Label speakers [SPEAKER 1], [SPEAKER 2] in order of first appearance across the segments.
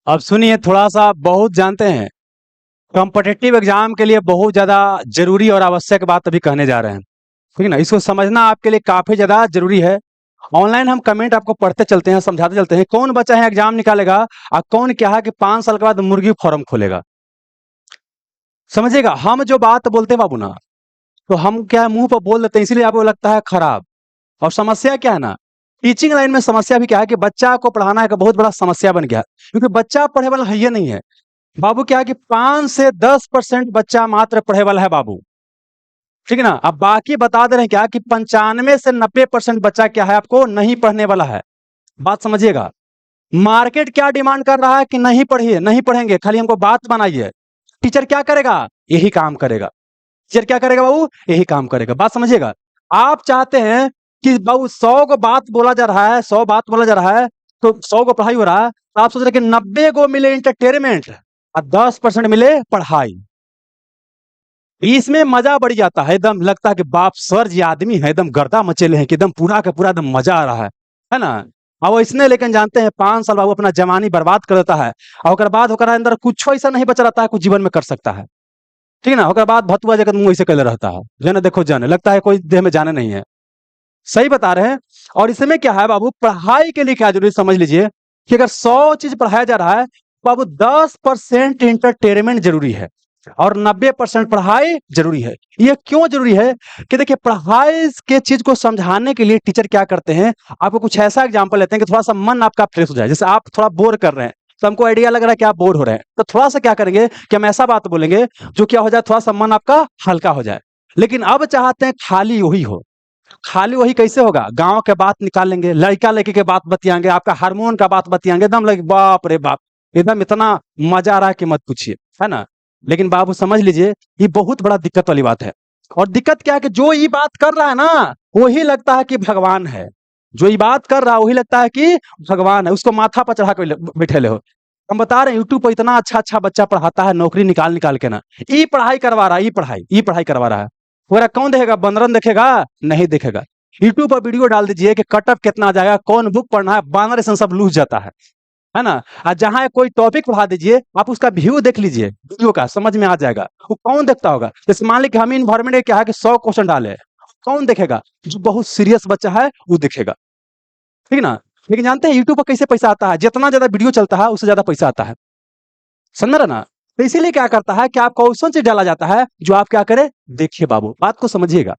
[SPEAKER 1] अब सुनिए थोड़ा सा बहुत जानते हैं कॉम्पिटिटिव एग्जाम के लिए बहुत ज्यादा जरूरी और आवश्यक बात अभी कहने जा रहे हैं। ठीक है ना, इसको समझना आपके लिए काफी ज्यादा जरूरी है। ऑनलाइन हम कमेंट आपको पढ़ते चलते हैं, समझाते चलते हैं। कौन बच्चा है एग्जाम निकालेगा और कौन क्या है कि 5 साल के बाद मुर्गी फार्म खोलेगा। समझिएगा, हम जो बात बोलते हैं बाबू ना, तो हम क्या है मुंह पर बोल देते हैं, इसीलिए आपको लगता है खराब। और समस्या क्या है ना, टीचिंग लाइन में समस्या भी क्या है कि बच्चा को पढ़ाना एक बहुत बड़ा समस्या बन गया है। क्योंकि बच्चा पढ़े वाला है ये नहीं है बाबू। क्या है कि 5 से 10% बच्चा मात्र पढ़े वाला है बाबू। ठीक है ना, अब बाकी बता दे रहे हैं क्या कि 95 से 90% बच्चा क्या है आपको नहीं पढ़ने वाला है। बात समझिएगा, मार्केट क्या डिमांड कर रहा है कि नहीं पढ़िए, नहीं पढ़ेंगे, खाली हमको बात बनाइए। टीचर क्या करेगा, यही काम करेगा। टीचर क्या करेगा बाबू, यही काम करेगा। बात समझिएगा, आप चाहते हैं कि बाबू 100 को बात बोला जा रहा है, 100 बात बोला जा रहा है, तो 100 को पढ़ाई हो रहा है, तो आप सोच रहे कि 90 को मिले इंटरटेनमेंट और 10% मिले पढ़ाई। इसमें मजा बढ़ जाता है, एकदम लगता है कि बाप सर जी आदमी है, एकदम गर्दा मचेले हैं कि एकदम पूरा का पूरा एकदम मजा आ रहा है ना। और वो इसने लेकिन जानते हैं 5 साल बाबू अपना जवानी बर्बाद कर देता है। और ओकर बाद होकर अंदर कुछ ऐसा नहीं बचा रहता है कुछ जीवन में कर सकता है। ठीक है ना, ओकर बाद भतुआ जगत मुंह ऐसे कैले रहता है, जने देखो जने लगता है कोई देह में जाने नहीं है। सही बता रहे हैं। और इसमें क्या है बाबू, पढ़ाई के लिए क्या जरूरी समझ लीजिए कि अगर 100 चीज पढ़ाया जा रहा है बाबू, 10% इंटरटेनमेंट जरूरी है और 90% पढ़ाई जरूरी है। ये क्यों जरूरी है कि देखिए, पढ़ाई के चीज को समझाने के लिए टीचर क्या करते हैं, आपको कुछ ऐसा एग्जांपल लेते हैं कि थोड़ा सा मन आपका फ्रेश हो जाए। जैसे आप थोड़ा बोर कर रहे हैं, तो हमको आइडिया लग रहा है कि आप बोर हो रहे हैं, तो थोड़ा सा क्या करेंगे कि हम ऐसा बात बोलेंगे जो क्या हो जाए, थोड़ा सा मन आपका हल्का हो जाए। लेकिन अब चाहते हैं खाली वही हो। खाली वही कैसे होगा, गांव के बात निकाल लेंगे, लड़का लड़की के बात बतियाएंगे, आपका हार्मोन का बात बतियाएंगे, एकदम लगे बाप रे बाप, एकदम इतना मजा आ रहा है कि मत पूछिए, है ना। लेकिन बाबू समझ लीजिए, ये बहुत बड़ा दिक्कत वाली बात है। और दिक्कत क्या है कि जो ये बात कर रहा है ना, वही लगता है कि भगवान है। जो ये बात कर रहा है वही लगता है कि भगवान है, उसको माथा पर चढ़ा के बैठे ले हो। हम बता रहे हैं यूट्यूब पर इतना अच्छा अच्छा बच्चा पढ़ाता है, नौकरी निकाल निकाल के ना, ई पढ़ाई करवा रहा है, ई पढ़ाई करवा रहा है। पूरा कौन देखेगा, बनरन देखेगा, नहीं देखेगा। यूट्यूब पर वीडियो डाल दीजिए कि कटअप कितना आ जाएगा, कौन बुक पढ़ना है, बानर से सब लूज जाता है ना। और जहां कोई टॉपिक पढ़ा दीजिए, आप उसका व्यू देख लीजिए, वीडियो का समझ में आ जाएगा। वो कौन देखता होगा, जैसे मान लीजिए हम इन्वायरमेंट में क्या है कि 100 क्वेश्चन डाले, कौन देखेगा, जो बहुत सीरियस बच्चा है वो देखेगा। ठीक है ना। लेकिन जानते हैं यूट्यूब पर कैसे पैसा आता है, जितना ज्यादा वीडियो चलता है उससे ज्यादा पैसा आता है। समझ रहे ना। तो इसीलिए क्या करता है कि आपको क्वेश्चन चीज डाला जाता है, जो आप क्या करें, देखिए बाबू, बात को समझिएगा।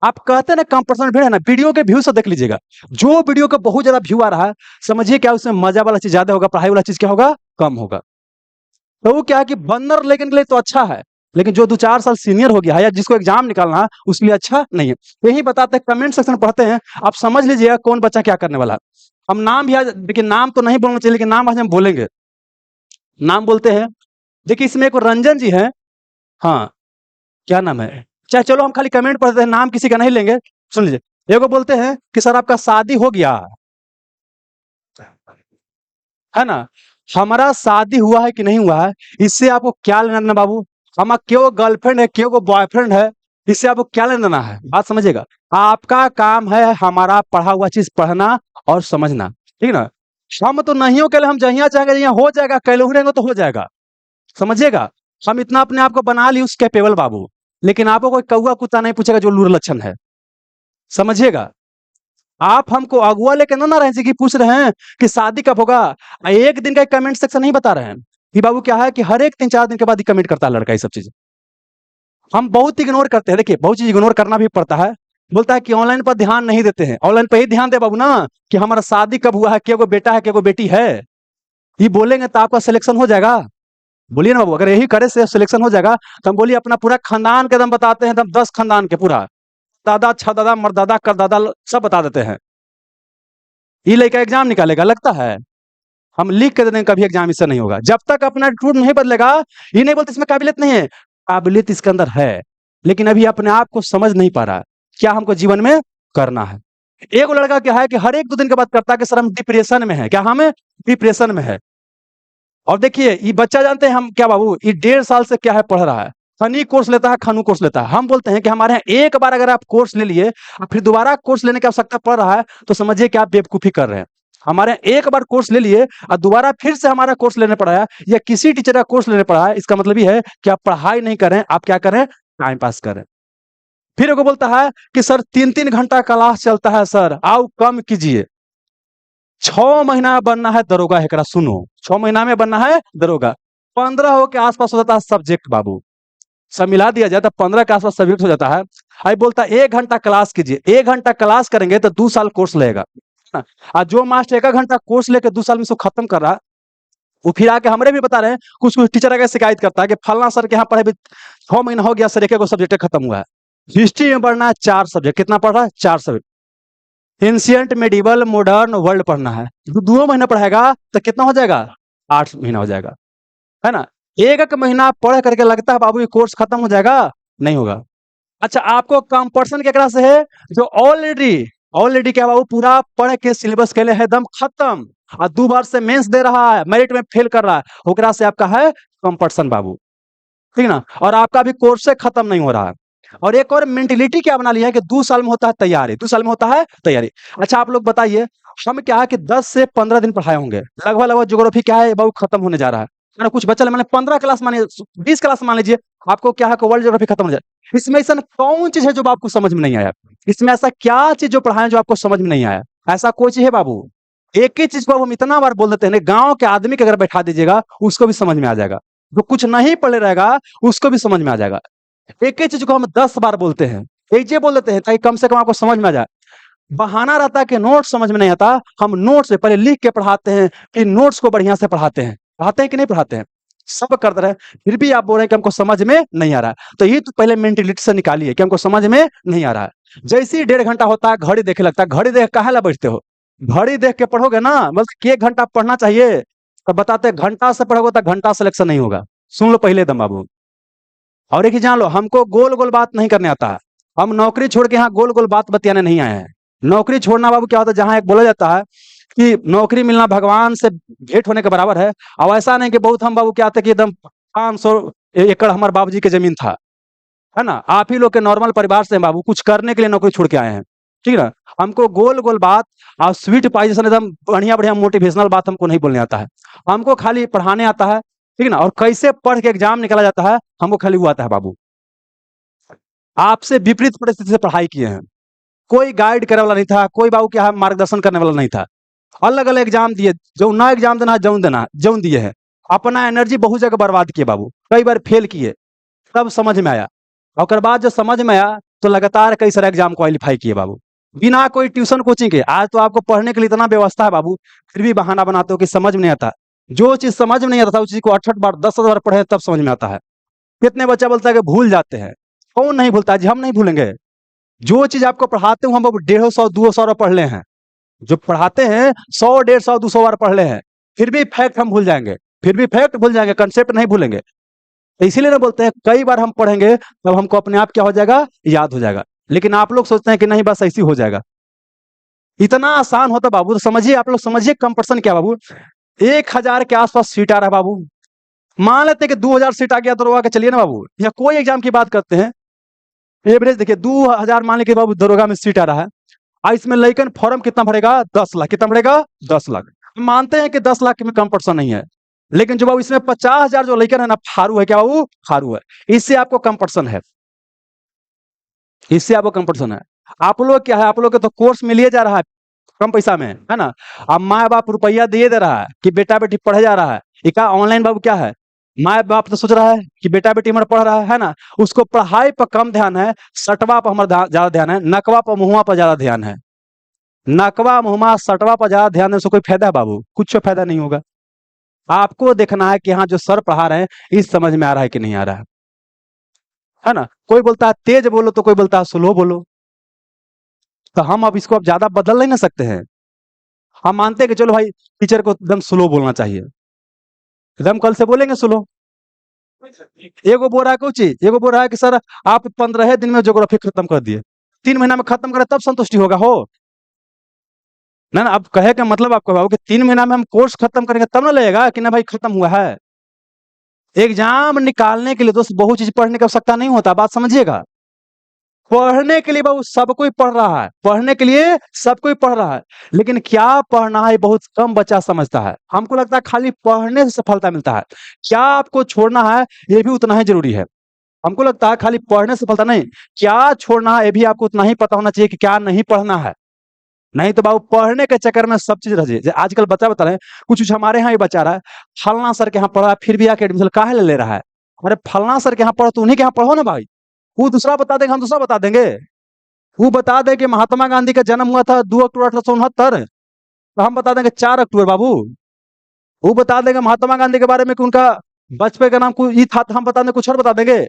[SPEAKER 1] आप कहते हैं ना कम परसेंट भीड़ है ना, वीडियो के व्यू से देख लीजिएगा। जो वीडियो का बहुत ज्यादा व्यू आ रहा है, समझिए क्या उसमें मजा वाला चीज ज्यादा होगा, पढ़ाई वाला चीज क्या होगा, कम होगा। तो वो क्या है कि बंदर लेकिन के लिए तो अच्छा है, लेकिन जो 2-4 साल सीनियर हो गया है या जिसको एग्जाम निकालना है उसके लिए अच्छा नहीं है। यही बताते हैं, कमेंट सेक्शन पढ़ते हैं, आप समझ लीजिएगा कौन बच्चा क्या करने वाला है। हम नाम भी आज देखिए, नाम तो नहीं बोलना चाहिए लेकिन नाम आज हम बोलेंगे। नाम बोलते हैं, देखिए इसमें एक रंजन जी है। हाँ, क्या नाम है, चाहे चलो हम खाली कमेंट पढ़ते हैं, नाम किसी का नहीं लेंगे। सुन लीजिए, एगो बोलते हैं कि सर आपका शादी हो गया है ना। हमारा शादी हुआ है कि नहीं हुआ है, इससे आपको क्या लेना देना बाबू। हमारा क्यों गर्लफ्रेंड है, क्यों बॉयफ्रेंड है, इससे आपको क्या लेना देना है। बात समझिएगा, आपका काम है हमारा पढ़ा हुआ चीज पढ़ना और समझना। ठीक है ना। हम तो नहीं हो, कल हम जहिया चाहेंगे जहिया हो जाएगा, कल रहेंगे तो हो जाएगा। समझिएगा, हम इतना अपने आप को बना ली उस कैपेबल बाबू। लेकिन आपको कोई कौआ कुत्ता नहीं पूछेगा जो लूर लक्षण है। समझिएगा, आप हमको अगुआ लेके ना रहे कि पूछ रहे हैं कि शादी कब होगा, एक दिन का कमेंट सेक्शन नहीं बता रहे हैं कि बाबू क्या है कि हर एक 3-4 दिन के बाद ही कमेंट करता है लड़का ये सब चीज। हम बहुत इग्नोर करते हैं, देखिए बहुत चीज इग्नोर करना भी पड़ता है। बोलता है कि ऑनलाइन पर ध्यान नहीं देते हैं, ऑनलाइन पर ही ध्यान दे बाबू ना, कि हमारा शादी कब हुआ है, क्या कोई बेटा है, क्या कोई बेटी है। ये बोलेंगे तो आपका सिलेक्शन हो जाएगा। बोलिए ना बाबू, अगर यही करे से सिलेक्शन हो जाएगा तो हम बोलिए अपना पूरा खानदान के एकदम बताते हैं, एकदम 10 खानदान के पूरा, दादा छदादा मरदादा करदादा सब बता देते हैं। ये लड़का एग्जाम निकालेगा लगता है, हम लिख के दे देंगे कभी एग्जाम इससे नहीं होगा। जब तक अपना एटीट्यूड नहीं बदलेगा, ये नहीं बोलते इसमें काबिलियत नहीं है, काबिलियत इसके अंदर है, लेकिन अभी अपने आप को समझ नहीं पा रहा है क्या हमको जीवन में करना है। एक लड़का क्या है कि हर एक 2 दिन के बाद करता है कि सर हम डिप्रेशन में है, क्या हमें डिप्रेशन में है। और देखिए ये बच्चा जानते हैं हम क्या बाबू, ये 1.5 साल से क्या है पढ़ रहा है, फनी कोर्स लेता है, खानू कोर्स लेता है। हम बोलते हैं कि हमारे यहाँ एक बार अगर आप कोर्स ले लिए और फिर दोबारा कोर्स लेने की आवश्यकता पड़ रहा है, तो समझिए कि आप बेवकूफी कर रहे हैं। हमारे एक बार कोर्स ले लिए और दोबारा फिर से हमारा कोर्स लेने पड़ा है या किसी टीचर का कोर्स लेने पड़ा है, इसका मतलब ये है कि आप पढ़ाई नहीं करें, आप क्या करें, टाइम पास करें। फिर एगो बोलता है कि सर 3-3 घंटा क्लास चलता है सर, आओ कम कीजिए। 6 महीना में बनना है दरोगा, एकरा सुनो, 6 महीना में बनना है दरोगा। 15 के आसपास हो जाता है सब्जेक्ट बाबू, सब मिला दिया जाए तो 15 के आसपास सब्जेक्ट हो जाता है। आई बोलता है 1 घंटा क्लास कीजिए, 1 घंटा क्लास करेंगे तो 2 साल कोर्स लगेगा ना। और जो मास्टर 1 घंटा कोर्स लेके 2 साल में इसको खत्म कर रहा है, वो फिर आके हमारे भी बता रहे हैं, कुछ कुछ टीचर आगे शिकायत करता है कि फलना सर के यहाँ पढ़े भी 6 महीना हो गया सर, एक सब्जेक्ट खत्म हुआ है। हिस्ट्री में पढ़ना है 4 सब्जेक्ट, कितना पढ़ रहा है, 4 subject. Ancient, medieval, modern, world पढ़ना है, 2 महीना पढ़ेगा तो कितना हो जाएगा, 8 महीना हो जाएगा, है ना। एक महीना पढ़ करके लगता है बाबू ये कोर्स खत्म हो जाएगा, नहीं होगा। अच्छा, आपको कंपटीशन केकरा से है, जो ऑलरेडी ऑलरेडी क्या बाबू पूरा पढ़ के सिलेबस के लिए है एकदम खत्म, और 2 बार से मेंस दे रहा है, मेरिट में फेल कर रहा है, ओकरा से आपका है कंपटीशन बाबू, ठीक ना। और आपका भी कोर्स से खत्म नहीं हो रहा है। और एक और मेंटेलिटी क्या बना लिया है कि 2 साल में होता है तैयारी, 2 साल में होता है तैयारी। अच्छा, आप लोग बताइए, हम क्या है कि 10 से 15 दिन पढ़ाए होंगे, लगभग लगभग ज्योग्राफी क्या है बाबू खत्म होने जा रहा है ना। कुछ बच्चा मैंने 15 क्लास माने 20 क्लास मान लीजिए, आपको क्या है कि वर्ल्ड ज्योग्राफी खत्म हो जाए। इसमें ऐसा कौन चीज है जो आपको समझ में नहीं आया, इसमें ऐसा क्या चीज जो पढ़ाए जो आपको समझ में नहीं आया, ऐसा कोई चीज है बाबू। एक ही चीज को हम इतना बार बोल देते हैं, गांव के आदमी के अगर बैठा दीजिएगा उसको भी समझ में आ जाएगा, जो कुछ नहीं पढ़े रहेगा उसको भी समझ में आ जाएगा। एक ही चीज को हम 10 बार बोलते हैं, एक बोल देते हैं ताकि कम से कम आपको समझ में आ जाए। बहाना रहता है कि नोट्स समझ में नहीं आता, हम नोट्स पहले लिख के पढ़ाते हैं, फिर नोट्स को बढ़िया से पढ़ाते हैं कि नहीं पढ़ाते हैं, सब करते रहे, फिर भी आप बोल रहे हैं कि हमको समझ में नहीं आ रहा है। तो ये तो पहले मेंटेलिटी से निकालिए कि हमको समझ में नहीं आ रहा है। जैसे ही 1.5 घंटा होता है घड़ी देखे लगता है, घड़ी देख काहे ला बैठते हो, घड़ी देख के पढ़ोगे ना, मतलब 1 घंटा पढ़ना चाहिए, तो बताते हैं घंटा से पढ़ोगे तो घंटा सिलेक्शन नहीं होगा। सुन लो पहले दम बाबू, और एक ही जान लो, हमको गोल गोल बात नहीं करने आता है, हम नौकरी छोड़ के यहाँ गोल गोल बात बतियाने नहीं आए हैं। नौकरी छोड़ना बाबू क्या होता है, जहाँ एक बोला जाता है कि नौकरी मिलना भगवान से भेंट होने के बराबर है। अब ऐसा नहीं कि बहुत हम बाबू क्या थे कि एकदम 500 एकड़ हमारे बाबूजी की जमीन था, है ना। आप ही लोग के नॉर्मल परिवार से हैं बाबू, कुछ करने के लिए नौकरी छोड़ के आए हैं, ठीक है ना। हमको गोल गोल बात और स्वीट पाई जैसा एकदम बढ़िया बढ़िया मोटिवेशनल बात हमको नहीं बोलने आता है, हमको खाली पढ़ाने आता है, ठीक है ना। और कैसे पढ़ के एग्जाम निकाला जाता है हमको खाली वो आता है बाबू। आपसे विपरीत परिस्थिति से पढ़ाई किए हैं, कोई गाइड करने वाला नहीं था, कोई बाबू क्या है मार्गदर्शन करने वाला नहीं था। अलग अलग एग्जाम दिए, जो ना एग्जाम देना जौन देना जौन दिए है, अपना एनर्जी बहुत जगह बर्बाद किए बाबू, कई बार फेल किए, तब समझ में आया। और बाद जो समझ में आया तो लगातार कई सारे एग्जाम क्वालिफाई किए बाबू, बिना कोई ट्यूशन कोचिंग के। आज तो आपको पढ़ने के लिए इतना व्यवस्था है बाबू, फिर भी बहाना बनाते हो कि समझ में नहीं आता। जो चीज समझ में नहीं आता था उस चीज को 8-8 बार 10 बार पढ़े तब समझ में आता है। कितने बच्चा बोलता है कि भूल जाते हैं, कौन नहीं भूलता है जी, हम नहीं भूलेंगे। जो चीज आपको पढ़ाते हो हम 150-200 पढ़ ले हैं, जो पढ़ाते हैं 100-150-200 बार पढ़ ले हैं, फिर भी फैक्ट हम भूल जाएंगे, फिर भी फैक्ट भूल जाएंगे, कंसेप्ट नहीं भूलेंगे। तो इसीलिए ना बोलते हैं कई बार हम पढ़ेंगे तब हमको अपने आप क्या हो जाएगा, याद हो जाएगा। लेकिन आप लोग सोचते हैं कि नहीं बस ऐसी हो जाएगा, इतना आसान होता बाबू। तो समझिए, आप लोग समझिए कंपटीशन क्या बाबू, 1000 के आसपास सीट आ रहा है बाबू। मान लेते हैं कि 2000 सीट आ गया तो रोगा के चलिए ना बाबू, या कोई एग्जाम की बात करते हैं, एवरेज देखिए 2000 मान लीजिए बाबू दरोगा में सीट आ रहा है, और इसमें लइकन फॉर्म कितना भरेगा, 10 लाख, कितना भरेगा, 10 लाख। मानते हैं कि 10 लाख में कंपटीशन नहीं है, लेकिन जो बाबू इसमें 50,000 जो लइकन है ना, फारू है, क्या बाबू, फारू है, इससे आपको कंपटीशन है, इससे आपको कंपटीशन है। आप लोग क्या है, आप लोग के तो कोर्स मिलिए जा रहा है कम पैसा में, है ना। अब माँ बाप रुपया दिए दे रहा है कि बेटा बेटी पढ़े जा रहा है, ये क्या ऑनलाइन बाबू क्या है, माँ बाप तो सोच रहा है कि बेटा बेटी हमारा पढ़ रहा है ना, उसको पढ़ाई पर कम ध्यान है, सटवा पर हमारा ज्यादा ध्यान है, नकवा पर मुहुआ पर ज्यादा ध्यान है। नकवा मुहुआ सटवा पर ज्यादा ध्यान है, उसको कोई फायदा है बाबू, कुछ फायदा नहीं होगा। आपको देखना है कि हाँ जो सर पढ़ा रहे हैं इस समझ में आ रहा है कि नहीं आ रहा है ना। कोई बोलता है तेज बोलो तो कोई बोलता है स्लो बोलो, तो हम अब इसको अब ज्यादा बदल नहीं ना सकते हैं। हम मानते हैं कि चलो भाई टीचर को एकदम स्लो बोलना चाहिए, एकदम कल से बोलेंगे स्लो। एगो बोल रहा है कुछ, एगो बोल रहा है कि सर आप 15 दिन में ज्योग्राफी खत्म कर दिए, 3 महीना में खत्म करे तब संतुष्टि होगा हो ना। अब कहे का मतलब आपको बाबू कि 3 महीना में हम कोर्स खत्म करेंगे तब ना लगेगा कि ना भाई खत्म हुआ है। एग्जाम निकालने के लिए दोस्त बहुत चीज पढ़ने की आवश्यकता नहीं होता, बात समझिएगा। पढ़ने के लिए बाबू सब कोई पढ़ रहा है, पढ़ने के लिए सब कोई पढ़ रहा है, लेकिन क्या पढ़ना है बहुत कम बच्चा समझता है। हमको लगता है खाली पढ़ने से सफलता मिलता है, क्या आपको छोड़ना है ये भी उतना ही जरूरी है। हमको लगता है खाली पढ़ने से सफलता नहीं, क्या छोड़ना है ये भी आपको उतना ही पता होना चाहिए कि क्या नहीं पढ़ना है। नहीं तो बाबू पढ़ने के चक्कर में सब चीज रह जाए। आजकल बच्चा बता रहे हैं, कुछ हमारे यहाँ ही बचा रहा है, फलना सर के यहाँ पढ़ा फिर भी आके एडमिशन काहे ले रहा है। अरे फलना सर के यहाँ पढ़ो तो उन्हीं के यहाँ पढ़ो ना भाई। वो दूसरा बता देगा, हम दूसरा बता देंगे। वो बता दे कि महात्मा गांधी का जन्म हुआ था 2 अक्टूबर 1869, तो हम बता देंगे 4 अक्टूबर बाबू। वो बता देंगे महात्मा गांधी के बारे में कि उनका बचपन का नाम कोई था, तो हम बता देंगे कुछ और बता देंगे।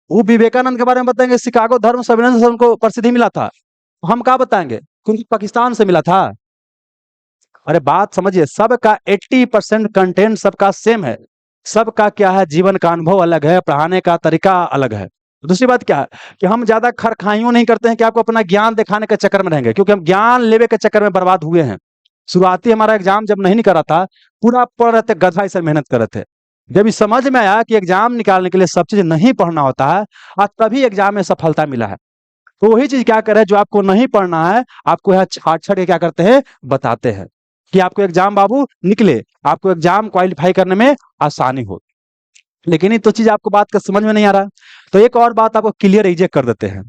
[SPEAKER 1] वो विवेकानंद के बारे में बताएंगे शिकागो धर्म सम्मेलन से उनको प्रसिद्धि मिला था, तो हम क्या बताएंगे कि उनको पाकिस्तान से मिला था। अरे बात समझिए, सबका 80% कंटेंट सबका सेम है, सबका क्या है जीवन का अनुभव अलग है, पढ़ाने का तरीका अलग है। दूसरी बात क्या है कि हम ज्यादा खरखाइयों नहीं करते हैं कि आपको अपना ज्ञान दिखाने के चक्कर में रहेंगे, क्योंकि हम ज्ञान लेवे के चक्कर में बर्बाद हुए हैं। शुरुआती हमारा एग्जाम जब नहीं निकला था, पूरा पढ़ रहे थे, गधा से मेहनत कर रहे थे। जब ये समझ में आया कि एग्जाम निकालने के लिए सब चीज नहीं पढ़ना होता है, आज तभी एग्जाम में सफलता मिला है। तो वही चीज क्या करे, जो आपको नहीं पढ़ना है आपको यहाँ छाट छाट के क्या करते हैं बताते हैं कि आपको एग्जाम बाबू निकले, आपको एग्जाम क्वालिफाई करने में आसानी हो। लेकिन ये तो चीज आपको बात का समझ में नहीं आ रहा। तो एक और बात आपको क्लियर रिजेक्ट कर देते हैं,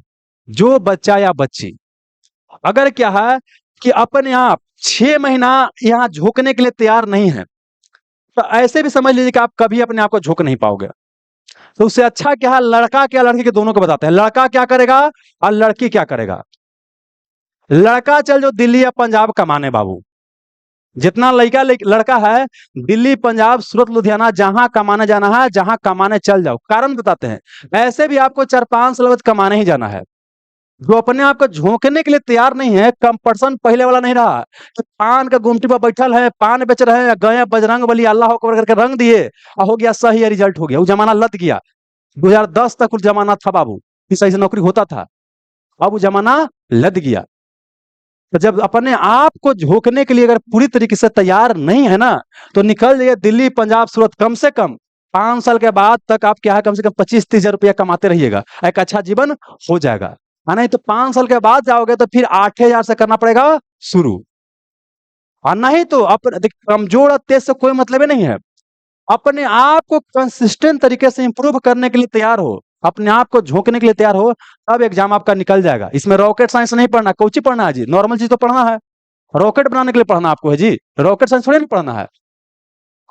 [SPEAKER 1] जो बच्चा या बच्ची अगर क्या है कि अपने आप 6 महीना यहाँ झोंकने के लिए तैयार नहीं है, तो ऐसे भी समझ लीजिए कि आप कभी अपने आप को झोंक नहीं पाओगे। तो उससे अच्छा क्या है, लड़का क्या लड़की के दोनों को बताते हैं, लड़का क्या करेगा और लड़की क्या करेगा। लड़का चल जो दिल्ली या पंजाब कमाने बाबू, जितना लड़का है दिल्ली पंजाब सूरत लुधियाना जहां कमाने जाना है, जहां कमाने चल जाओ। कारण बताते हैं, ऐसे भी आपको 4-5 साल बाद कमाने ही जाना है। जो अपने आप को झोंकने के लिए तैयार नहीं है, कंपटीशन पहले वाला नहीं रहा कि पान का गुमटी पर बैठल है, पान बेच रहे हैं, गए बजरंग बली अल्लाह अकबर करके रंग दिए और हो गया सही, रिजल्ट हो गया। वो जमाना लत गया। 2010 तक वो जमाना था बाबू कि सही से नौकरी होता था, अब वो जमाना लद गया। तो जब अपने आप को झोंकने के लिए अगर पूरी तरीके से तैयार नहीं है ना, तो निकल जाइए दिल्ली पंजाब सूरत, कम से कम 5 साल के बाद तक आप क्या है कम से कम 25-30 हजार रुपया कमाते रहिएगा, एक अच्छा जीवन हो जाएगा। हाँ, नहीं तो 5 साल के बाद जाओगे तो फिर 8,000 से करना पड़ेगा शुरू। और नहीं तो कमजोर और तेज से कोई मतलब ही नहीं है। अपने आप को कंसिस्टेंट तरीके से इंप्रूव करने के लिए तैयार हो, अपने आप को झोंकने के लिए तैयार हो, तब एग्जाम आपका निकल जाएगा। इसमें रॉकेट साइंस नहीं पढ़ना, कोची पढ़ना है जी, नॉर्मल चीज तो पढ़ना है। रॉकेट बनाने के लिए पढ़ना आपको है जी, रॉकेट साइंस थोड़ी नहीं पढ़ना है।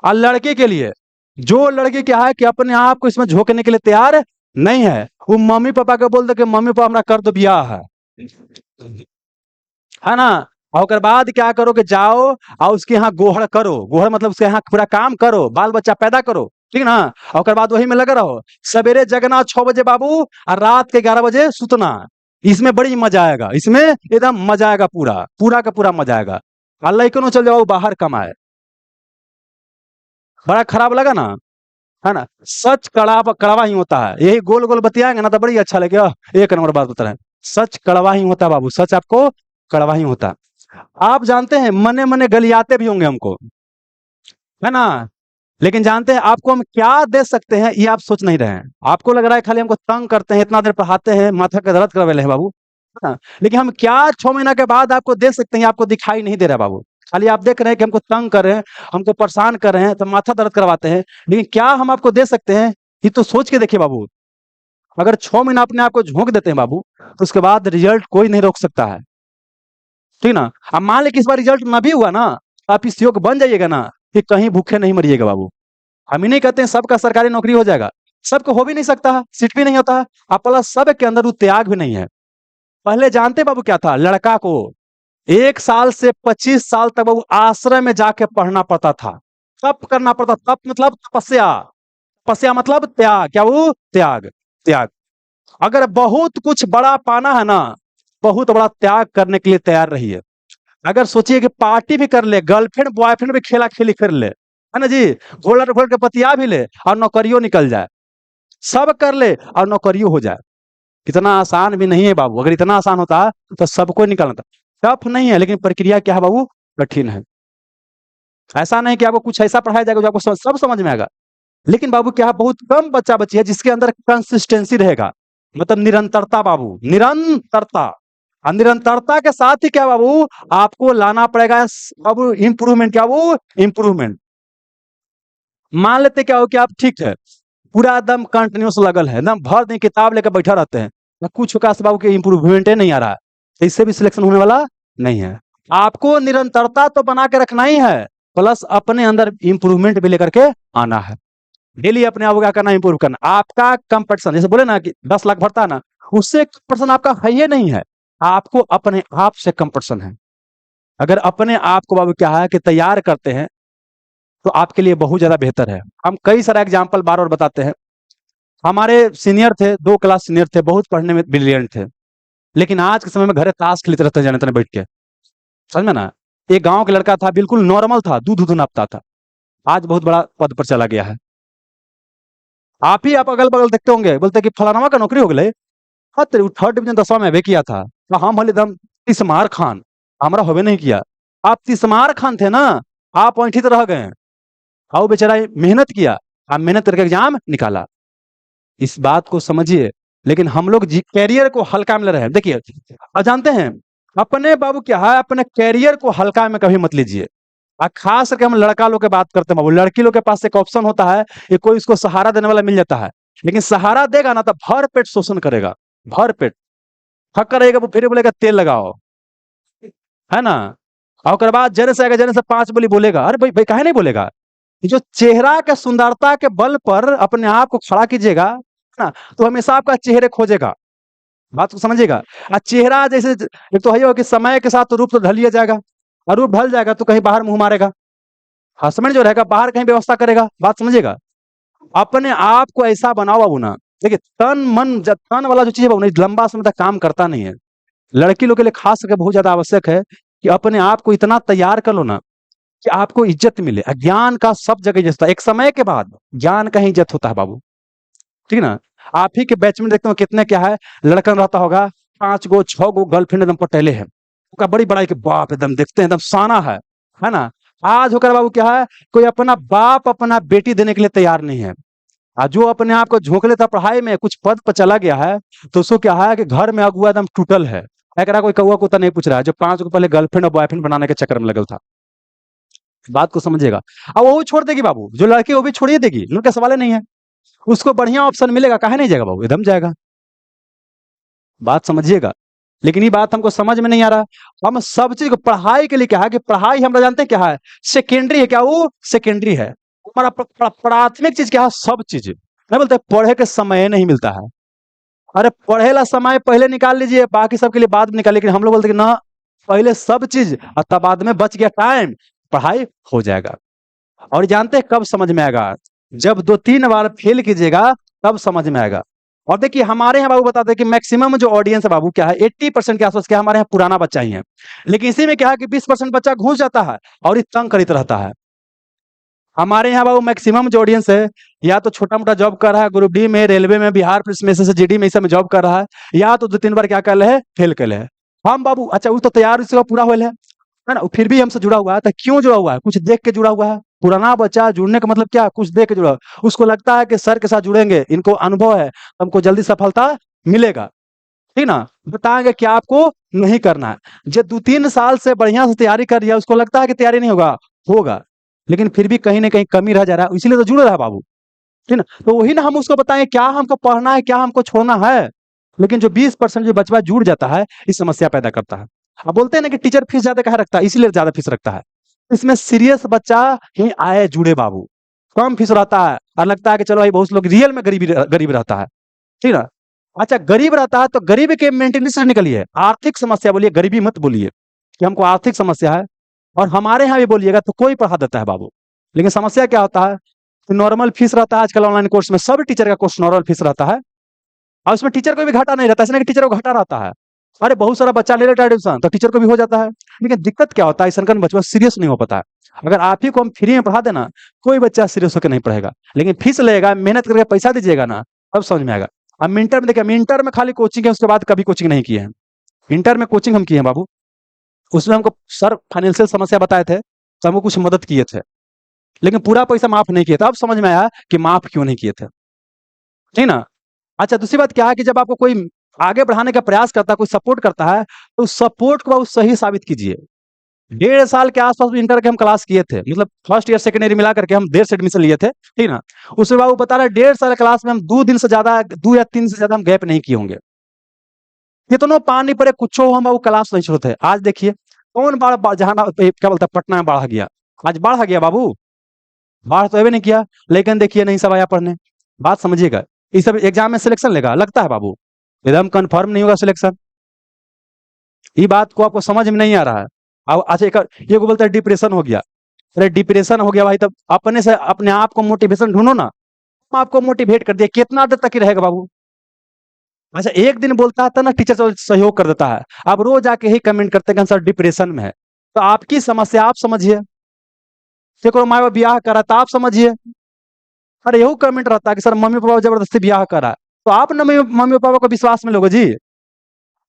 [SPEAKER 1] और लड़के के लिए, जो लड़की क्या है कि अपने आप को इसमें झोंकने के लिए तैयार नहीं है, वो मम्मी पापा को बोल दे कि मम्मी पापा हमारा कर दो ब्याह है ना। और ओकर बाद क्या करो कि जाओ और उसके यहाँ गोहड़ करो, गोहड़ मतलब उसके यहाँ पूरा काम करो, बाल बच्चा पैदा करो, ठीक ना। और ओकर बाद वही में लगे रहो, सवेरे जगना 6 बजे बाबू और रात के 11 बजे सुतना। इसमें बड़ी मजा आएगा, इसमें एकदम मजा आएगा, पूरा पूरा का पूरा मजा आएगा। अल्लाह क्यों चल जाओ बाहर कमाए। बड़ा खराब लगा ना, है ना। सच कड़वा ही होता है, यही गोल गोल बतियाएंगे ना तो बड़ी अच्छा लगेगा। एक नंबर बात बता रहे हैं, सच कड़वा ही होता है बाबू, सच आपको कड़वा ही होता है। आप जानते हैं मने मने गलियाते भी होंगे हमको, है ना, लेकिन जानते हैं आपको हम क्या दे सकते हैं ये आप सोच नहीं रहे हैं। आपको लग रहा है खाली हमको तंग करते हैं, इतना देर पढ़ाते हैं, माथा का दर्द करवे हैं बाबू, है ना। लेकिन हम क्या 6 महीना के बाद आपको दे सकते हैं, आपको दिखाई नहीं दे रहा बाबू। खाली आप देख रहे हैं कि हमको तंग कर रहे हैं, हमको परेशान कर रहे हैं, तो माथा दर्द करवाते हैं, लेकिन क्या हम आपको दे सकते हैं ये तो सोच के देखिए बाबू। अगर 6 महीना अपने आप को झोंक देते हैं बाबू, तो उसके बाद रिजल्ट कोई नहीं रोक सकता है, ठीक ना। अब मान लें कि इस बार रिजल्ट ना भी हुआ ना, तो आप इस योग बन जाइएगा ना कि कहीं भूखे नहीं मरिएगा बाबू। हम ही नहीं कहते हैं सबका सरकारी नौकरी हो जाएगा, सबको हो भी नहीं सकता है, सीट भी नहीं होता है, और प्लस सब के अंदर वो त्याग भी नहीं है। पहले जानते बाबू क्या था, लड़का को 1 साल से 25 साल तक बाबू आश्रय में जाके पढ़ना पड़ता था, तप करना पड़ता। तप मतलब तपस्या, तपस्या मतलब त्याग, क्या वो त्याग, त्याग। अगर बहुत कुछ बड़ा पाना है ना, बहुत बड़ा त्याग करने के लिए तैयार रहिए। अगर सोचिए कि पार्टी भी कर ले, गर्लफ्रेंड बॉयफ्रेंड भी खेला खेली कर ले, है ना जी, घोड़ा घोड़ के पतिया भी ले और नौकरियों निकल जाए, सब कर ले और नौकरियों हो जाए। इतना आसान भी नहीं है बाबू, अगर इतना आसान होता तो सबको निकलना था। टफ नहीं है, लेकिन प्रक्रिया क्या है बाबू, कठिन है। ऐसा नहीं कि आपको कुछ ऐसा पढ़ाया जाएगा जो आपको सब समझ में आएगा, लेकिन बाबू क्या है, बहुत कम बच्चा बच्ची है जिसके अंदर कंसिस्टेंसी रहेगा, मतलब निरंतरता बाबू, निरंतरता। और निरंतरता के साथ ही क्या बाबू, आपको लाना पड़ेगा बाबू इंप्रूवमेंट। क्या वो इंप्रूवमेंट? मान लेते क्या हो कि आप ठीक है, पूरा एकदम कंटिन्यूस लगल है, एकदम भर दिन किताब लेकर बैठा रहते हैं, या कुछ का बाबू के इंप्रूवमेंट नहीं आ रहा है, तो इससे भी सिलेक्शन होने वाला नहीं है। आपको निरंतरता तो बना के रखना ही है, प्लस अपने अंदर इंप्रूवमेंट भी लेकर के आना है। डेली अपने आप को क्या करना, इंप्रूव करना। आपका कंपटीशन, जैसे बोले ना कि 10 लाख भरता है ना, उससे कंपटीशन आपका है ही नहीं है, आपको अपने आप से कंपटीशन है। अगर अपने आप को बाबू क्या है कि तैयार करते हैं, तो आपके लिए बहुत ज्यादा बेहतर है। हम कई सारा एग्जाम्पल बार बार बताते हैं। हमारे सीनियर थे, 2 क्लास सीनियर थे, बहुत पढ़ने में ब्रिलियंट थे, लेकिन आज के समय में घरे ताश खेलते रहते हैं जाने तने बैठ के, समझ में ना। एक गांव का लड़का था, बिल्कुल नॉर्मल था, दूध दूध नापता था, आज बहुत बड़ा पद पर चला गया है। आप ही आप अगल बगल देखते होंगे, बोलते कि फलाना का नौकरी हो गई। हाँ तेरे 3rd डिवीजन 10वां में भी किया था, तो हम हल एकदम तिस्मार खान, हमारा होवे नहीं किया। आप तिस्मार खान थे ना, आप ऐंठित रह गए। आओ बेचारा मेहनत किया, आप मेहनत करके एग्जाम निकाला, इस बात को समझिए। लेकिन हम लोग जी कैरियर को हल्का में ले रहे हैं। देखिए, और जानते हैं, अपने बाबू क्या है, अपने कैरियर को हल्का में कभी मत लीजिए। और खास करके हम लड़का लोग की बात करते हैं बाबू, लड़की लोग के पास एक ऑप्शन होता है कि कोई उसको सहारा देने वाला मिल जाता है, लेकिन सहारा देगा ना तो भर पेट शोषण करेगा, भर पेट हक रहेगा, वो फिर बोलेगा तेल लगाओ, है ना। और उसके बाद जने से आएगा, जने से 5 बोली बोलेगा। अरे भाई भाई काहे नहीं बोलेगा? जो चेहरा के सुंदरता के बल पर अपने आप को खड़ा कीजिएगा ना, तो हमेशा आपका चेहरे खोजेगा, बात को समझिएगा। और चेहरा जैसे एक तो है कि समय के साथ तो रूप तो ढल लिया जाएगा, और रूप ढल जाएगा तो कहीं बाहर मुंह मारेगा, हस्बैंड जो रहेगा बाहर कहीं व्यवस्था करेगा, बात समझिएगा। अपने आप को ऐसा बनाओ बाबू ना। देखिए, तन मन तन वाला जो चीज है बाबू ना, लंबा समय तक काम करता नहीं है। लड़की लोग के लिए खास करके बहुत ज्यादा आवश्यक है कि अपने आप को इतना तैयार कर लो ना कि आपको इज्जत मिले। ज्ञान का सब जगह इज्जत होता है, एक समय के बाद ज्ञान का ही इज्जत होता है बाबू, ठीक है ना। आप ही के बैच में देखते हो कितने क्या है, लड़कन रहता होगा 5 गो 6 गो गर्लफ्रेंड एकदम पटेले है, उसका बड़ी बड़ाई के बाप एकदम देखते हैं एकदम साना है ना। आज होकर बाबू क्या है, कोई अपना बाप अपना बेटी देने के लिए तैयार नहीं है। और जो अपने आप को झोंक लेता पढ़ाई में, कुछ पद पर चला गया है, तो उसको क्या है कि घर में अगुआ एकदम टूटल है। एकरा कोई कौआ कुत्ता नहीं पूछ रहा है, जो 5 गो पहले गर्लफ्रेंड और बॉयफ्रेंड बनाने के चक्कर में लगल था, बात को समझिएगा। अब वो छोड़ देगी बाबू, जो लड़की वो भी छोड़िए देगी, उनका सवाल ही नहीं है। उसको बढ़िया ऑप्शन मिलेगा, काहे नहीं जाएगा बाबू, एकदम जाएगा, बात समझिएगा। लेकिन ये बात हमको समझ में नहीं आ रहा। हम सब चीज को पढ़ाई के लिए क्या है कि पढ़ाई हम जानते हैं क्या है, सेकेंडरी है। क्या वो सेकेंडरी है? हमारा प्राथमिक चीज क्या है, सब चीज नहीं बोलते, पढ़े के समय नहीं मिलता है। अरे पढ़े ला समय पहले निकाल लीजिए, बाकी सबके लिए बाद में निकाल। लेकिन हम लोग बोलते कि ना, पहले सब चीज और तब बाद में बच गया टाइम, पढ़ाई हो जाएगा। और जानते हैं कब समझ में आएगा? जब 2-3 बार फेल कीजिएगा तब समझ में आएगा। और देखिए, हमारे यहाँ बाबू बताते हैं कि मैक्सिमम जो ऑडियंस है बाबू क्या है, 80% के आसपास क्या हमारे यहाँ पुराना बच्चा ही है। लेकिन इसी में क्या है कि 20% बच्चा घुस जाता है और ये तंग करीत रहता है। हमारे यहाँ बाबू मैक्सिमम जो ऑडियंस है, या तो छोटा मोटा जॉब कर रहा है, ग्रुप डी में, रेलवे में, बिहार पुलिस में से जीडी में, इस में जॉब कर रहा है, या तो 2-3 बार क्या कर ले है, फेल कर ले है। हम बाबू अच्छा वो तो तैयार इसका पूरा हो है ना, फिर भी हमसे जुड़ा हुआ है। तो क्यों जुड़ा हुआ है? कुछ देख के जुड़ा हुआ है। पुराना बच्चा जुड़ने का मतलब क्या, कुछ देख के जुड़ा, उसको लगता है कि सर के साथ जुड़ेंगे, इनको अनुभव है, हमको जल्दी सफलता मिलेगा, ठीक ना। बताएंगे क्या आपको नहीं करना है। जो 2-3 साल से बढ़िया से तैयारी कर लिया, उसको लगता है कि तैयारी नहीं होगा, होगा, लेकिन फिर भी कहीं ना कहीं कमी रह जा रहा है, इसीलिए तो जुड़ रहा है बाबू, ठीक ना। तो वही ना हम उसको बताएं क्या हमको पढ़ना है, क्या हमको छोड़ना है। लेकिन जो 20% जो बचवा जुड़ जाता है, इस समस्या पैदा करता है। अब बोलते हैं ना कि टीचर फीस ज्यादा कहा रखता है, इसीलिए ज्यादा फीस रखता है। इसमें सीरियस बच्चा ही आए जुड़े बाबू, कम फीस रहता है और लगता है कि चलो भाई बहुत लोग रियल में गरीबी गरीब रहता है, ठीक ना। अच्छा, गरीब रहता है तो गरीबी के मेंटेनेंस से निकलिए, आर्थिक समस्या बोलिए, गरीबी मत बोलिए कि हमको आर्थिक समस्या है। और हमारे यहाँ भी बोलिएगा तो कोई पढ़ा देता है बाबू, लेकिन समस्या क्या होता है, नॉर्मल फीस रहता है। आजकल ऑनलाइन कोर्स में सब टीचर का कोर्स नॉर्मल फीस रहता है, और उसमें टीचर को भी घाटा नहीं रहता, इसलिए कि टीचर को घाटा रहता है। अरे बहुत सारा बच्चा ले लेता है एडमिशन, तो टीचर को भी हो जाता है। लेकिन दिक्कत क्या होता है, इस बच्चा सीरियस नहीं हो पाता है। अगर आप ही को हम फ्री में पढ़ा देना, कोई बच्चा सीरियस होकर नहीं पढ़ेगा। लेकिन फीस लेगा, मेहनत करके पैसा दीजिएगा ना, तब समझ में आएगा। अब मिंटर में देखिए, मिंटर में खाली कोचिंग है, उसके बाद कभी कोचिंग नहीं किए हैं। इंटर में कोचिंग हम किए हैं बाबू, उसमें हमको सर फाइनेंशियल समस्या बताए थे, तो हमको कुछ मदद किए थे, लेकिन पूरा पैसा माफ नहीं किया था। अब समझ में आया कि माफ क्यों नहीं किए थे, ठीक ना। अच्छा, दूसरी बात क्या है कि जब आपको कोई आगे बढ़ाने का प्रयास करता है, कोई सपोर्ट करता है, तो उस सपोर्ट को आप सही साबित कीजिए। 1.5 साल के आस-पास में इंटर के हम क्लास किए थे। मतलब फर्स्ट ईयर, सेकंड ईयर मिला करके हम देर से एडमिशन लिए थे, ठीक ना? उसके बाद वो बता रहा है 1.5 साल क्लास में हम 2 दिन से ज़्यादा 2 या 3 से ज़्यादा हम गैप नहीं किए होंगे। कितनो पानी पड़े कुछो हम वो क्लास नहीं छोड़ते। आज देखिए कौन बाढ़ जहानाबाद पे क्या बोलता है पटना में बाढ़ गया। आज बाढ़ आ गया बाबू, बाढ़ तो अबे नहीं किया, लेकिन देखिए नहीं सब आया पढ़ने। बात समझिएगा, ये सब एग्जाम में सिलेक्शन लेगा लगता है बाबू, एकदम कंफर्म नहीं होगा सिलेक्शन। ये बात को आपको समझ में नहीं आ रहा है। अब अच्छा एक ये को बोलता है डिप्रेशन हो गया। अरे डिप्रेशन हो गया भाई, तब अपने से अपने आप को मोटिवेशन ढूंढो ना। हम आपको मोटिवेट कर दिया, कितना देर तक ही रहेगा बाबू। अच्छा एक दिन बोलता था ना टीचर तो सहयोग कर देता है, अब रोज आके ही कमेंट करते हैं कि हम सर डिप्रेशन में है। तो आपकी समस्या आप समझिए, केकरो माँ बाप ब्याह करा तो आप समझिए। अरे यही कमेंट रहता है कि सर मम्मी पापा जबरदस्ती ब्याह करा, तो आप न मम्मी पापा को विश्वास में लोगे जी।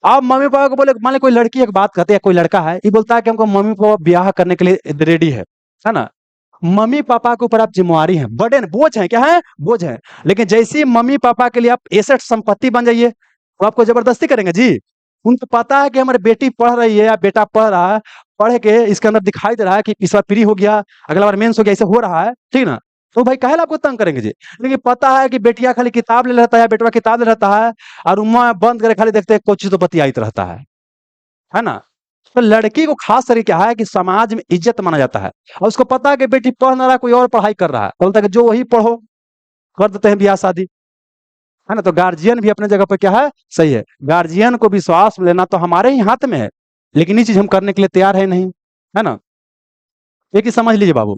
[SPEAKER 1] आप मम्मी पापा को बोले, मान ली कोई लड़की एक बात कहती है, कोई लड़का है ये बोलता है कि हमको मम्मी पापा ब्याह करने के लिए रेडी है ना? मम्मी पापा के ऊपर आप जिम्मेवारी है, बर्डन, बोझ है, क्या है? बोझ है। लेकिन जैसे ही मम्मी पापा के लिए आप एसेट संपत्ति बन जाइए, तो आपको जबरदस्ती करेंगे जी। उनको पता है कि हमारी बेटी पढ़ रही है या बेटा पढ़ रहा है, पढ़ के इसके अंदर दिखाई दे रहा है कि इस बार प्री हो गया, अगला बार मेंस हो गया, ऐसे हो रहा है, ठीक ना? तो भाई काहे ला आपको तंग करेंगे जी। लेकिन पता है कि बेटिया खाली किताब ले रहता है, बेटवा किताब ले रहता है, और उम्मा बंद करे खाली देखते हैं कोई चीज तो बतियाइत रहता है ना? तो लड़की को खास तरीके क्या है कि समाज में इज्जत माना जाता है, और उसको पता है कि बेटी पढ़ ना रहा, कोई और पढ़ाई कर रहा है, तो बोलता है कि जो वही पढ़ो, कर देते हैं ब्याह शादी, है ना? तो गार्जियन भी अपने जगह पे क्या है, सही है। गार्जियन को विश्वास में लेना तो हमारे ही हाथ में है, लेकिन ये चीज हम करने के लिए तैयार है नहीं, है ना? एक ही समझ लीजिए बाबू,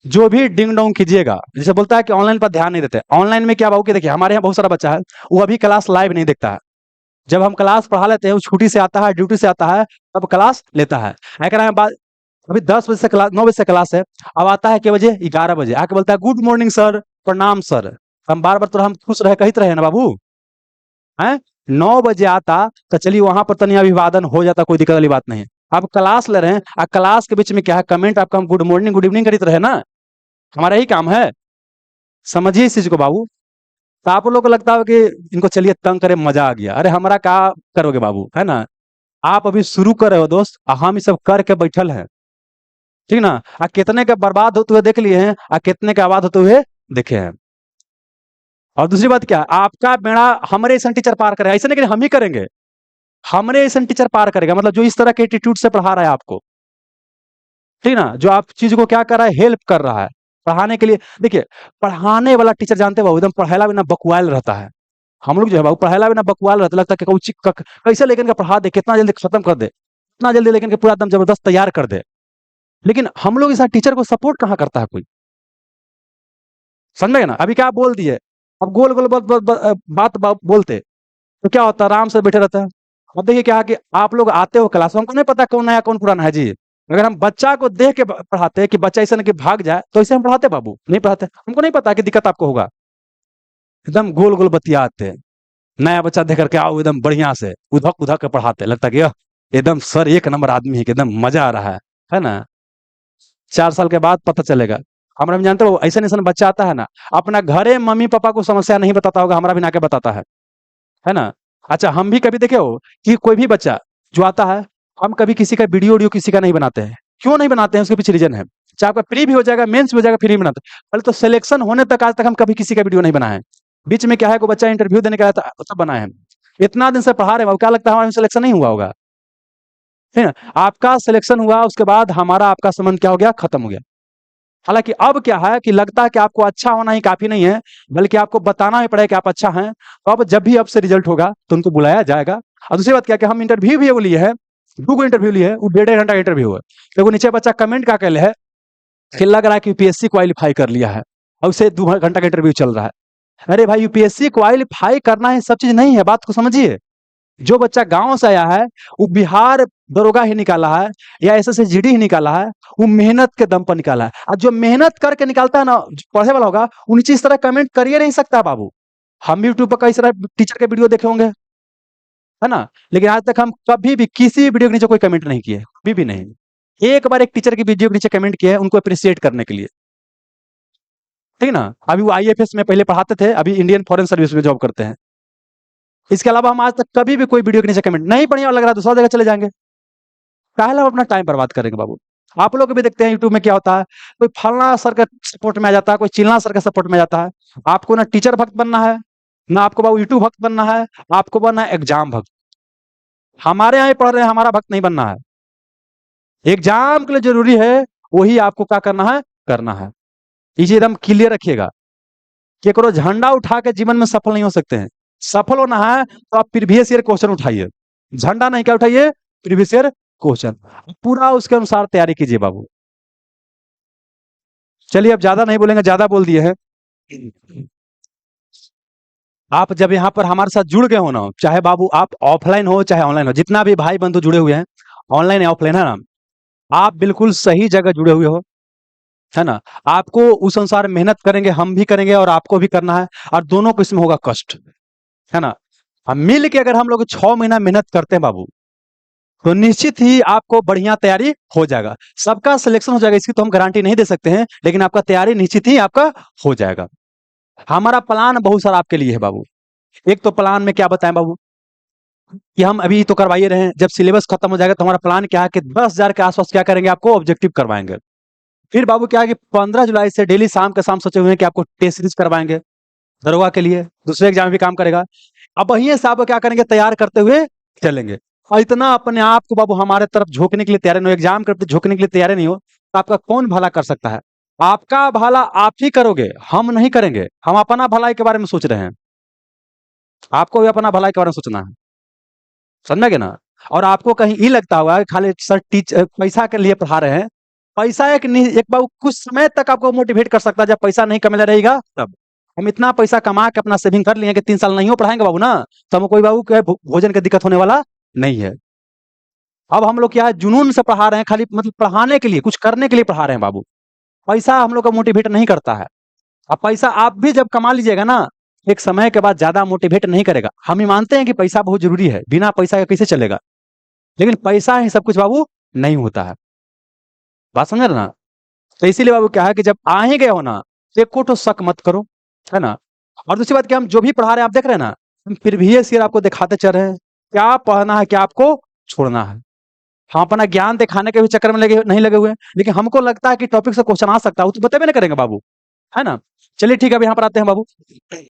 [SPEAKER 1] जो भी डिंग डोंग कीजिएगा, जैसे बोलता है कि ऑनलाइन पर ध्यान नहीं देते, ऑनलाइन में क्या बाबू कि देखिए हमारे यहाँ बहुत सारा बच्चा है, वो अभी क्लास लाइव नहीं देखता है। जब हम क्लास पढ़ा लेते हैं, वो छुट्टी से आता है, ड्यूटी से आता है, तब क्लास लेता है। अगर हम बात अभी 10 बजे से क्लास, 9 बजे से क्लास है, अब आता है, के बजे, 11 बजे आके बोलता है गुड मॉर्निंग सर, प्रणाम सर। हम बार बार तो हम खुश रहे कहते रहे ना बाबू, हैं? 9 बजे आता तो चलिए वहां पर तनिया अभिवादन हो जाता, कोई दिक्कत वाली बात नहीं है। आप क्लास ले रहे हैं, आ क्लास के बीच में क्या है, कमेंट आपका हम गुड मॉर्निंग गुड इवनिंग करीत रहे ना, हमारा ही काम है। समझिए इस चीज को बाबू। तो आप लोग को लगता है कि इनको चलिए तंग करे, मजा आ गया, अरे हमारा क्या करोगे बाबू, है ना? आप अभी शुरू कर रहे हो दोस्त, हम ये सब करके बैठल हैं, ठीक ना? कितने के बर्बाद होते हुए देख लिए हैं, कितने के आबाद होते हुए देखे हैं। और दूसरी बात क्या, आपका बेड़ा हमारे ऐसा टीचर पार करेगा, ऐसा नहीं कि हम ही करेंगे, हमारे ऐसा टीचर पार करेगा, मतलब जो इस तरह के एटीट्यूड से पढ़ा रहा है आपको, ठीक ना? जो आप चीज को क्या कर रहा है, हेल्प कर रहा है पढ़ाने के लिए। देखिए पढ़ाने वाला टीचर जानते हो एकदम पढ़ाला बिना बकवाल रहता है। हम लोग जो है बाबू पढ़ाला बिना बकवाल रहता, लगता है कि कैसे लेकिन का पढ़ा दे, कितना जल्दी खत्म कर दे, इतना जल्दी लेकिन के पूरा एकदम जबरदस्त तैयार कर दे। लेकिन हम लोग इस टीचर को सपोर्ट कहाँ करता है कोई, समझ में ना? अभी क्या बोल दिए, अब गोल गोल बात बोलते तो क्या होता है, आराम से बैठे रहता है। अब देखिए क्या है कि आप लोग आते हो क्लास में, हमको नहीं पता कौन नया कौन पुराना है जी। अगर हम बच्चा को देख के पढ़ाते कि बच्चा ऐसा नहीं कि भाग जाए, तो ऐसे हम पढ़ाते बाबू, नहीं पढ़ाते। हमको नहीं पता कि दिक्कत आपको होगा, एकदम गोल गोल बतियाते, नया बच्चा देख करके आओ एकदम बढ़िया से उधक उधक के पढ़ाते, लगता है कि एकदम सर एक नंबर आदमी है कि एकदम मजा आ रहा है ना? 4 साल के बाद पता चलेगा। हमारा भी जानते हो ऐसा ऐसा बच्चा आता है ना, अपना घरे मम्मी पापा को समस्या नहीं बताता होगा, हमारा भी ना के बताता है ना? अच्छा हम भी कभी देखे हो कि कोई भी बच्चा जो आता है, हम कभी किसी का वीडियो किसी का नहीं बनाते हैं। क्यों नहीं बनाते हैं, उसके पीछे रीजन है। चाहे आपका प्री भी हो जाएगा, मेंस भी हो जाएगा, फिर भी बनाते हैं। पहले तो सिलेक्शन होने तक आज तक हम कभी किसी का वीडियो नहीं बनाए हैं। बीच में क्या है, कोई बच्चा इंटरव्यू देने का आया था तब बनाए हैं। इतना दिन से पढ़ा रहे हैं, क्या लगता है हमारा सिलेक्शन नहीं हुआ होगा? है ना? आपका सिलेक्शन हुआ, उसके बाद हमारा आपका संबंध क्या हो गया, खत्म हो गया। हालांकि अब क्या है कि लगता है कि आपको अच्छा होना ही काफी नहीं है, बल्कि आपको बताना ही पड़ेगा कि आप अच्छा हैं। तो अब जब भी आपसे रिजल्ट होगा तो उनको बुलाया जाएगा। और दूसरी बात क्या कि हम इंटरव्यू भी वो लिए है, 2 इंटरव्यू लिए है, वो 1.5 घंटा का इंटरव्यू है। देखो नीचे बच्चा कमेंट का कहले है कि लग रहा है कि यूपीएससी क्वालिफाई कर लिया है, और उसे 2 घंटा का इंटरव्यू चल रहा है। अरे भाई यूपीएससी क्वालिफाई करना है सब चीज नहीं है, बात को समझिए। जो बच्चा गांव से आया है, वो बिहार दरोगा ही निकाला है या एसएससी जीडी ही निकाला है, वो मेहनत के दम पर निकाला है। और जो मेहनत करके निकालता है ना, जो पढ़े वाला होगा, वो नीचे इस तरह कमेंट करिए नहीं सकता बाबू। हम यूट्यूब पर कई सारे टीचर के वीडियो देखे होंगे, है ना? लेकिन आज तक हम कभी भी किसी वीडियो के नीचे कोई कमेंट नहीं किए, कभी भी नहीं। एक बार एक टीचर की वीडियो के नीचे कमेंट किया है, उनको अप्रिशिएट करने के लिए। ठीक ना। अभी वो आईएफएस में पहले पढ़ाते थे, अभी इंडियन फॉरेन सर्विस में जॉब करते हैं। इसके अलावा हम आज तक कभी भी कोई वीडियो के नीचे कमेंट नहीं बढ़िया लग रहा दूसरा जगह चले जाएंगे। काहे अपना टाइम बर्बाद करेंगे बाबू। आप लोग भी देखते हैं यूट्यूब में क्या होता है, कोई फलना सर के सपोर्ट में आ जाता है, कोई चिल्ला सर के सपोर्ट में आ जाता है। आपको ना टीचर भक्त बनना है, ना आपको बाबू यूट्यूब भक्त बनना है, आपको बनना है एग्जाम भक्त। हमारे यहाँ ही पढ़ रहे हैं, हमारा भक्त नहीं बनना है। एग्जाम के लिए जरूरी है, वही आपको क्या करना है, करना है। ये चीज एकदम क्लियर रखिएगा। केकरो झंडा उठा के जीवन में सफल नहीं हो सकते हैं। सफल होना है तो आप प्रीवियस ईयर क्वेश्चन उठाइए, झंडा नहीं क्या उठाइए, प्रीवियस ईयर क्वेश्चन, पूरा उसके अनुसार तैयारी कीजिए बाबू। चलिए अब ज्यादा नहीं बोलेंगे, ज्यादा बोल दिए हैं। आप जब यहाँ पर हमारे साथ जुड़ गए हो ना, चाहे बाबू आप ऑफलाइन हो चाहे ऑनलाइन हो, जितना भी भाई बंधु जुड़े हुए हैं ऑनलाइन या ऑफलाइन, है ना, आप बिल्कुल सही जगह जुड़े हुए हो, है ना। आपको उस अनुसार मेहनत करेंगे, हम भी करेंगे और आपको भी करना है, और दोनों को इसमें होगा कष्ट, है ना। हम मिल के अगर हम लोग 6 महीना मेहनत करते हैं बाबू, तो निश्चित ही आपको बढ़िया तैयारी हो जाएगा। सबका सिलेक्शन हो जाएगा इसकी तो हम गारंटी नहीं दे सकते हैं, लेकिन आपका तैयारी निश्चित ही आपका हो जाएगा। हमारा प्लान बहुत सारा आपके लिए है बाबू। एक तो प्लान में क्या बताएं बाबू, कि हम अभी तो करवाइए रहे हैं, जब सिलेबस खत्म हो जाएगा तो हमारा प्लान क्या है कि 10,000 के आसपास क्या करेंगे, आपको ऑब्जेक्टिव करवाएंगे। फिर बाबू क्या है कि 15 जुलाई से डेली शाम के शाम सोचे हुए हैं कि आपको टेस्ट सीरीज करवाएंगे दरोगा के लिए, दूसरे एग्जाम में भी काम करेगा। अब वहीं से आप क्या करेंगे, तैयार करते हुए चलेंगे। और इतना अपने आप को बाबू हमारे तरफ झोंकने के लिए तैयार नहीं हो, एग्जाम करते झोंकने के लिए तैयार नहीं हो, तो आपका कौन भला कर सकता है। आपका भला आप ही करोगे, हम नहीं करेंगे। हम अपना भलाई के बारे में सोच रहे हैं, आपको भी अपना भलाई के बारे में सोचना है, समझे ना। और आपको कहीं ये लगता होगा कि खाली सर पैसा के लिए पढ़ा रहे हैं। पैसा एक बाबू कुछ समय तक आपको मोटिवेट कर सकता है, जब पैसा नहीं कमेला रहेगा तब। हम इतना पैसा कमा के अपना सेविंग कर लिए कि 3 साल नहीं हो पढ़ाएंगे बाबू ना, तो हमको कोई बाबू के भोजन की दिक्कत होने वाला नहीं है। अब हम लोग क्या है, जुनून से पढ़ा रहे हैं, खाली मतलब पढ़ाने के लिए, कुछ करने के लिए पढ़ा रहे हैं बाबू। पैसा हम लोग का मोटिवेट नहीं करता है। अब पैसा आप भी जब कमा लीजिएगा ना, एक समय के बाद ज्यादा मोटिवेट नहीं करेगा। हम ही मानते हैं कि पैसा बहुत जरूरी है, बिना पैसा के कैसे चलेगा, लेकिन पैसा ही सब कुछ बाबू नहीं होता है। बात समझ रहे ना। तो इसीलिए बाबू क्या है कि जब आ ही गए हो ना, तो एक कोटो शक मत करो, है ना। और दूसरी बात कि हम जो भी पढ़ा रहे हैं आप देख रहे हैं ना, हम फिर भी ये सिर्फ आपको दिखाते चल रहे हैं क्या पढ़ना है, क्या आपको छोड़ना है। हम अपना ज्ञान दिखाने के भी चक्कर में लगे नहीं लगे हुए हैं, लेकिन हमको लगता है कि टॉपिक से क्वेश्चन आ सकता है, वो तो बतेबे नहीं करेंगे बाबू, है ना। चलिए ठीक है, अब यहाँ पर आते हैं बाबू।